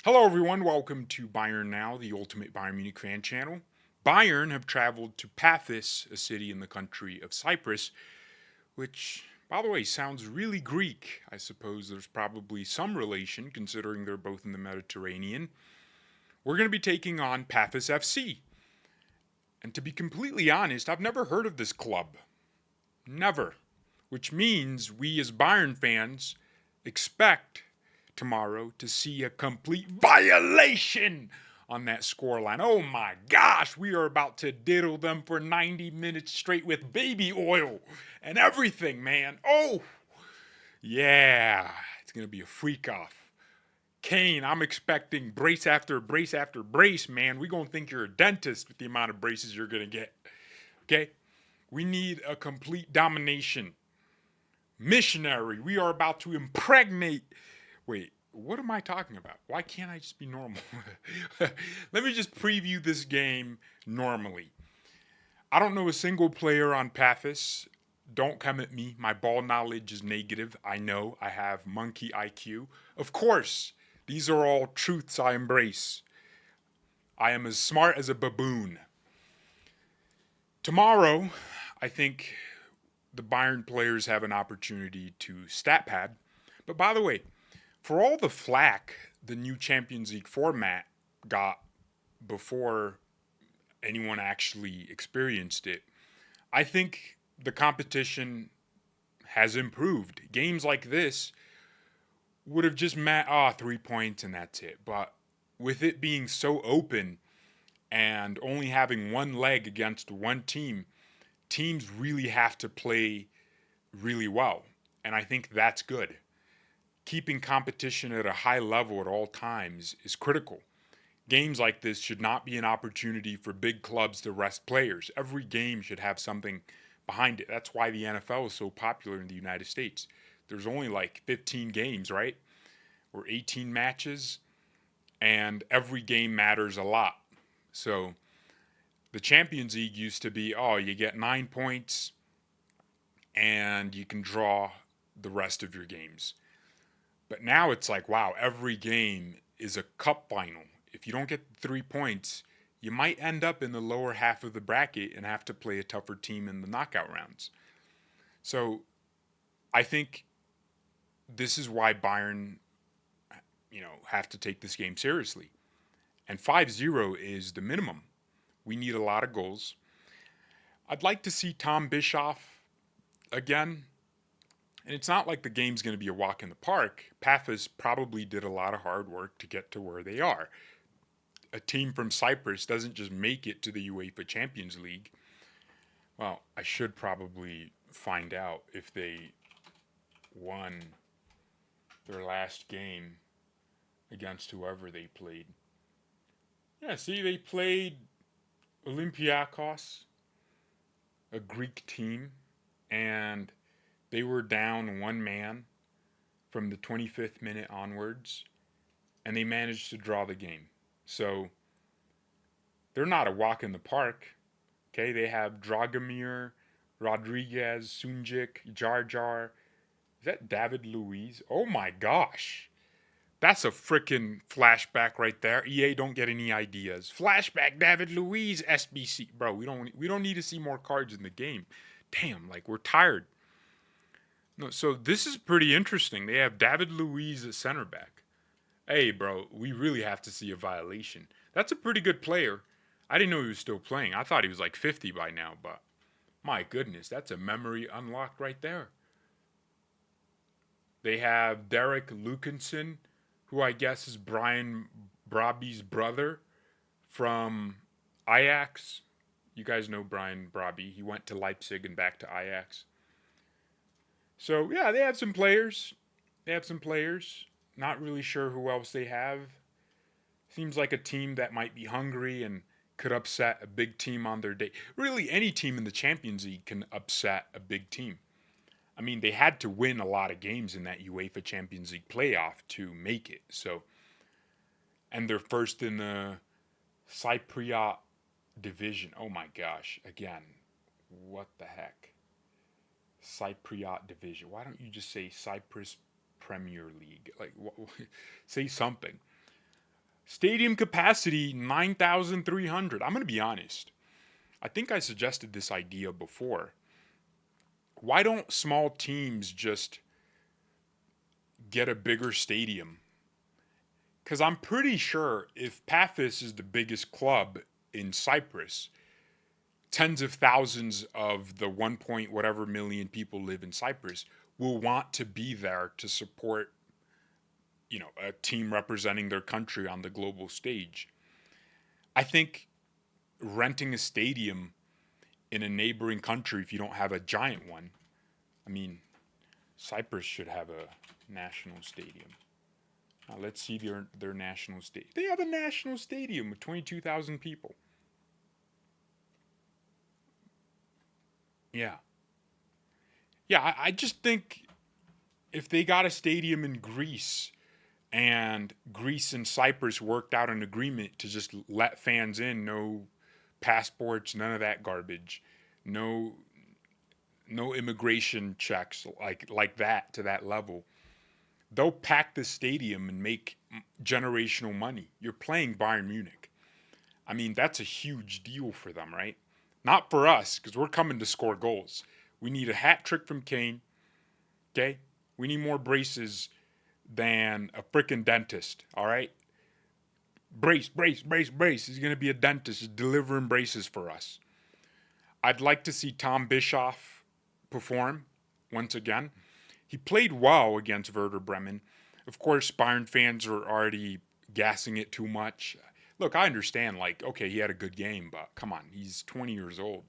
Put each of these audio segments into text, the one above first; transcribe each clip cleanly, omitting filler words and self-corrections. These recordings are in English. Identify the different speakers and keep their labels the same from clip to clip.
Speaker 1: Hello, everyone. Welcome to BayernNow, the ultimate Bayern Munich fan channel. Bayern have traveled to Pafos, a city in the country of Cyprus, which, by the way, sounds really Greek. I suppose there's probably some relation considering they're both in the Mediterranean. We're going to be taking on Pafos FC. And to be completely honest, I've never heard of this club. Never. Which means we as Bayern fans expect tomorrow to see a complete violation on that scoreline. Oh my gosh, we are about to diddle them for 90 minutes straight with baby oil and everything, man. Oh, yeah, it's going to be a freak off. Kane, I'm expecting brace after brace after brace, man. We're going to think you're a dentist with the amount of braces you're going to get. Okay? We need a complete domination. Missionary, we are about to impregnate. Wait, what am I talking about? Why can't I just be normal? Let me just preview this game normally. I don't know a single player on Pafos. Don't come at me. My ball knowledge is negative. I know I have monkey IQ. Of course, these are all truths I embrace. I am as smart as a baboon. Tomorrow, I think the Bayern players have an opportunity to stat pad. But by the way, for all the flack the new Champions League format got before anyone actually experienced it, I think the competition has improved. Games like this would have just met 3 points and that's it. But with it being so open and only having one leg against one team, teams really have to play really well. And I think that's good. Keeping competition at a high level at all times is critical. Games like this should not be an opportunity for big clubs to rest players. Every game should have something behind it. That's why the NFL is so popular in the United States. There's only like 15 games, right? Or 18 matches, and every game matters a lot. So the Champions League used to be, you get 9 points and you can draw the rest of your games. But now it's like, wow, every game is a cup final. If you don't get 3 points, you might end up in the lower half of the bracket and have to play a tougher team in the knockout rounds. So I think this is why Bayern, have to take this game seriously. And 5-0 is the minimum. We need a lot of goals. I'd like to see Tom Bischoff again. And it's not like the game's going to be a walk in the park. Pafos probably did a lot of hard work to get to where they are. A team from Cyprus doesn't just make it to the UEFA Champions League. Well, I should probably find out if they won their last game against whoever they played. Yeah, see, they played Olympiakos, a Greek team, and they were down one man from the 25th minute onwards, and they managed to draw the game. So they're not a walk in the park. Okay, they have Dragomir, Rodriguez, Sunjic, Jar Jar. Is that David Luiz? Oh my gosh. That's a freaking flashback right there. EA don't get any ideas. Flashback David Luiz SBC. Bro, we don't need to see more cards in the game. Damn, like we're tired. No, so this is pretty interesting. They have David Luiz at center back. Hey, bro, we really have to see a violation. That's a pretty good player. I didn't know he was still playing. I thought he was like 50 by now, but my goodness, that's a memory unlocked right there. They have Derek Lukinson, who I guess is Brian Braby's brother from Ajax. You guys know Brian Braby. He went to Leipzig and back to Ajax. So, yeah, they have some players. They have some players. Not really sure who else they have. Seems like a team that might be hungry and could upset a big team on their day. Really, any team in the Champions League can upset a big team. I mean, they had to win a lot of games in that UEFA Champions League playoff to make it. So, and they're first in the Cypriot division. Oh my gosh! Again, what the heck? Cypriot division. Why don't you just say Cyprus Premier League? Like, say something. Stadium capacity 9,300. I'm going to be honest. I think I suggested this idea before. Why don't small teams just get a bigger stadium? Because I'm pretty sure if Pafos is the biggest club in Cyprus, tens of thousands of the 1 point whatever million people live in Cyprus will want to be there to support, a team representing their country on the global stage. I think renting a stadium in a neighboring country, if you don't have a giant one, I mean, Cyprus should have a national stadium. Now let's see their national stadium. They have a national stadium with 22,000 people. Yeah. Yeah, I just think if they got a stadium in Greece and Greece and Cyprus worked out an agreement to just let fans in, no passports, none of that garbage, no immigration checks like that to that level, they'll pack the stadium and make generational money. You're playing Bayern Munich. I mean, that's a huge deal for them, right? Not for us, because we're coming to score goals. We need a hat trick from Kane. Okay? We need more braces than a freaking dentist. All right? Brace, brace, brace, brace. He's going to be a dentist. He's delivering braces for us. I'd like to see Tom Bischoff perform once again. He played well against Werder Bremen. Of course, Bayern fans are already gassing it too much. Look, I understand, okay, he had a good game, but come on, he's 20 years old.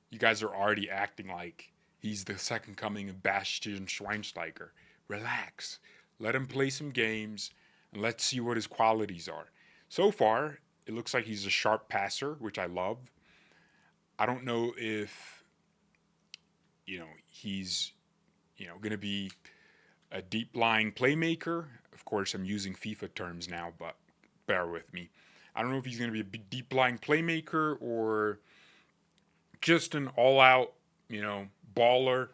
Speaker 1: You guys are already acting like he's the second coming of Bastian Schweinsteiger. Relax. Let him play some games, and let's see what his qualities are. So far, it looks like he's a sharp passer, which I love. I don't know if, he's, going to be a deep lying playmaker. Of course, I'm using FIFA terms now, but bear with me. I don't know if he's going to be a deep lying playmaker or just an all out, baller,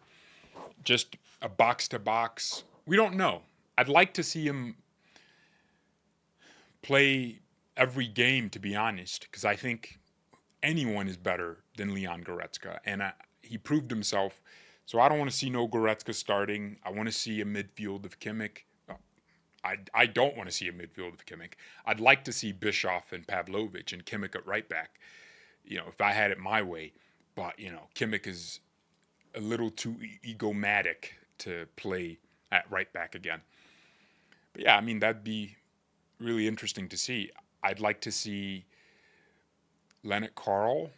Speaker 1: just a box to box. We don't know. I'd like to see him play every game, to be honest, because I think anyone is better than Leon Goretzka, and he proved himself. So I don't want to see no Goretzka starting. I want to see a midfield of Kimmich. I don't want to see a midfield of Kimmich. I'd like to see Bischoff and Pavlovic and Kimmich at right back, if I had it my way. But, Kimmich is a little too egomatic to play at right back again. But yeah, I mean, that'd be really interesting to see. I'd like to see Leonard Carl,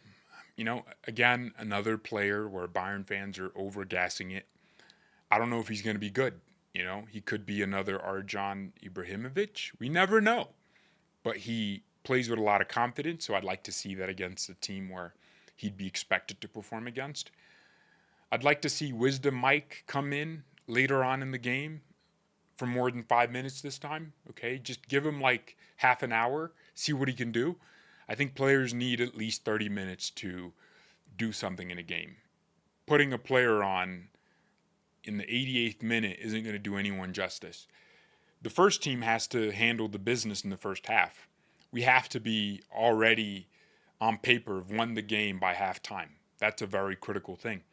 Speaker 1: again, another player where Bayern fans are overgassing it. I don't know if he's going to be good. He could be another Arjan Ibrahimovic. We never know. But he plays with a lot of confidence, so I'd like to see that against a team where he'd be expected to perform against. I'd like to see Wisdom Mike come in later on in the game for more than 5 minutes this time. Okay, just give him like half an hour, see what he can do. I think players need at least 30 minutes to do something in a game. Putting a player on in the 88th minute isn't going to do anyone justice. The first team has to handle the business in the first half. We have to be already on paper have won the game by halftime. That's a very critical thing.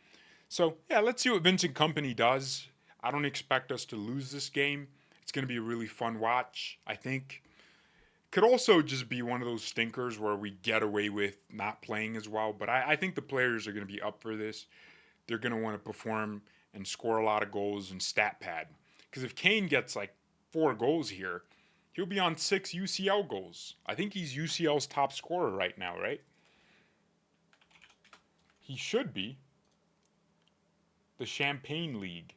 Speaker 1: So, yeah, let's see what Vincent Kompany does. I don't expect us to lose this game. It's going to be a really fun watch, I think. Could also just be one of those stinkers where we get away with not playing as well. But I think the players are going to be up for this. They're going to want to perform and score a lot of goals and stat pad. Because if Kane gets like 4 goals here, he'll be on 6 UCL goals. I think he's UCL's top scorer right now, right? He should be. The Champagne League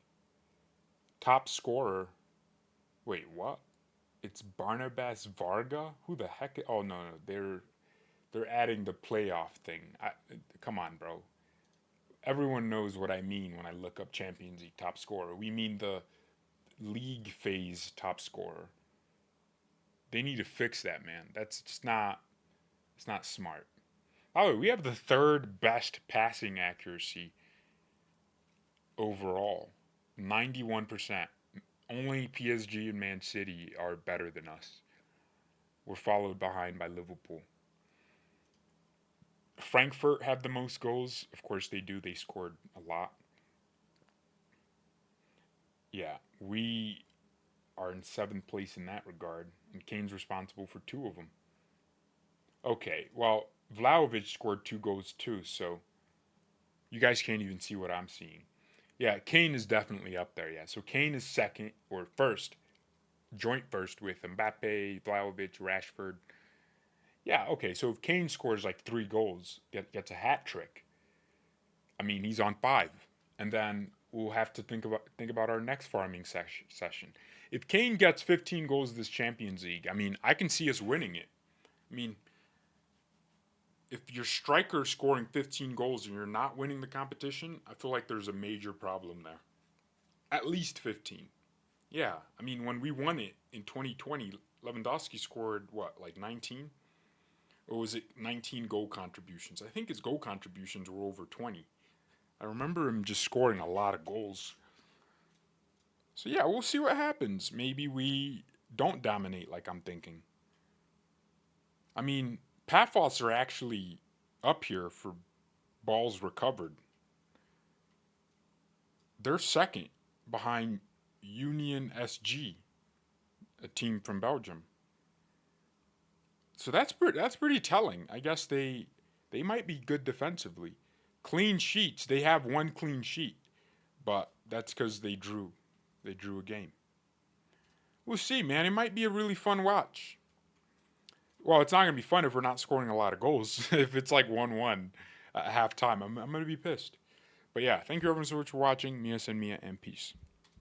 Speaker 1: top scorer. Wait, what? It's Barnabas Varga? Who the heck? Oh no, they're adding the playoff thing. Come on, bro. Everyone knows what I mean when I look up Champions League top scorer. We mean the league phase top scorer. They need to fix that, man. That's just not. It's not smart. Oh, we have the 3rd best passing accuracy overall, 91%. Only PSG and Man City are better than us. We're followed behind by Liverpool. Frankfurt have the most goals. Of course they do. They scored a lot. Yeah, we are in seventh place in that regard, and Kane's responsible for two of them. Okay, well, Vlahovic scored two goals too, so you guys can't even see what I'm seeing. Yeah, Kane is definitely up there, yeah. So Kane is second, or first, joint first with Mbappe, Vlahovic, Rashford. Yeah, okay, so if Kane scores like three goals, gets a hat trick, I mean, he's on five. And then we'll have to think about our next farming session. If Kane gets 15 goals this Champions League, I mean, I can see us winning it. I mean, if your striker scoring 15 goals and you're not winning the competition, I feel like there's a major problem there. At least 15. Yeah, I mean, when we won it in 2020, Lewandowski scored what, like 19? Or was it 19 goal contributions? I think his goal contributions were over 20. I remember him just scoring a lot of goals. So yeah, we'll see what happens. Maybe we don't dominate like I'm thinking. I mean, Pafos are actually up here for balls recovered. They're second behind Union SG, a team from Belgium. So that's pretty telling. I guess they might be good defensively. Clean sheets, they have one clean sheet, but that's because they drew a game. We'll see, man. It might be a really fun watch. Well, it's not gonna be fun if we're not scoring a lot of goals. If it's like 1-1 at halftime, I'm gonna be pissed. But yeah, thank you everyone so much for watching. Mia and peace.